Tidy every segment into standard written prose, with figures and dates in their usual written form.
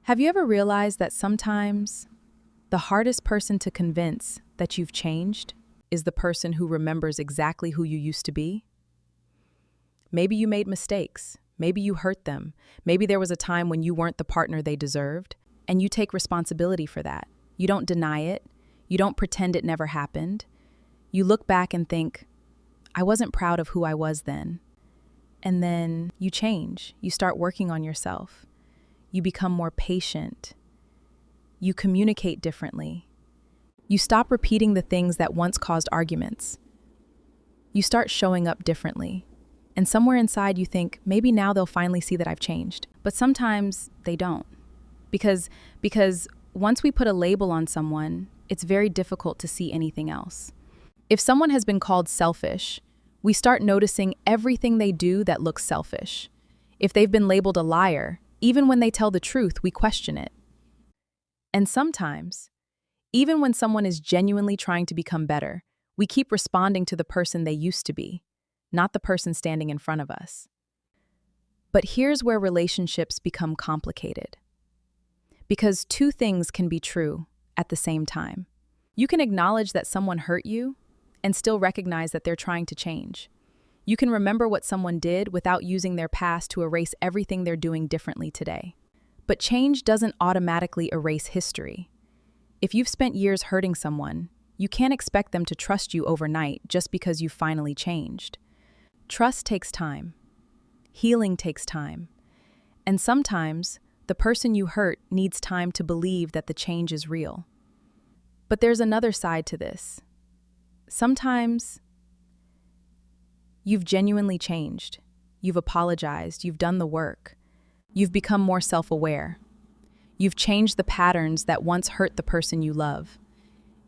Have you ever realized that sometimes the hardest person to convince that you've changed is the person who remembers exactly who you used to be? Maybe you made mistakes. Maybe you hurt them. Maybe there was a time when you weren't the partner they deserved, and you take responsibility for that. You don't deny it. You don't pretend it never happened. You look back and think, I wasn't proud of who I was then. And then you change. You start working on yourself. You become more patient. You communicate differently. You stop repeating the things that once caused arguments. You start showing up differently. And somewhere inside you think, maybe now they'll finally see that I've changed. But sometimes they don't. Because once we put a label on someone, it's very difficult to see anything else. If someone has been called selfish, we start noticing everything they do that looks selfish. If they've been labeled a liar, even when they tell the truth, we question it. And sometimes, even when someone is genuinely trying to become better, we keep responding to the person they used to be, not the person standing in front of us. But here's where relationships become complicated. Because two things can be true at the same time. You can acknowledge that someone hurt you and still recognize that they're trying to change. You can remember what someone did without using their past to erase everything they're doing differently today. But change doesn't automatically erase history. If you've spent years hurting someone, you can't expect them to trust you overnight just because you've finally changed. Trust takes time. Healing takes time. And sometimes, the person you hurt needs time to believe that the change is real. But there's another side to this. Sometimes, you've genuinely changed. You've apologized. You've done the work. You've become more self-aware. You've changed the patterns that once hurt the person you love.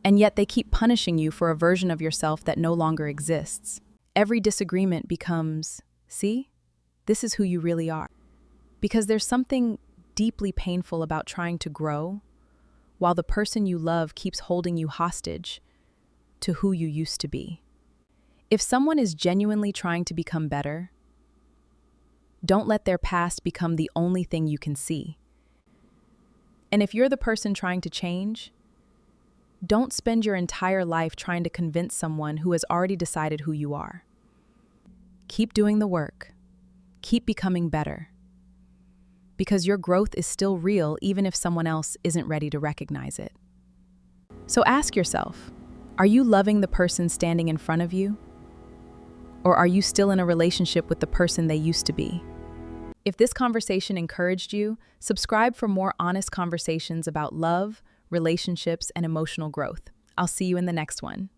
And yet they keep punishing you for a version of yourself that no longer exists. Every disagreement becomes, see, this is who you really are. Because there's something deeply painful about trying to grow while the person you love keeps holding you hostage to who you used to be. If someone is genuinely trying to become better, don't let their past become the only thing you can see. And if you're the person trying to change, don't spend your entire life trying to convince someone who has already decided who you are. Keep doing the work. Keep becoming better. Because your growth is still real even if someone else isn't ready to recognize it. So ask yourself, are you loving the person standing in front of you? Or are you still in a relationship with the person they used to be? If this conversation encouraged you, subscribe for more honest conversations about love, relationships, and emotional growth. I'll see you in the next one.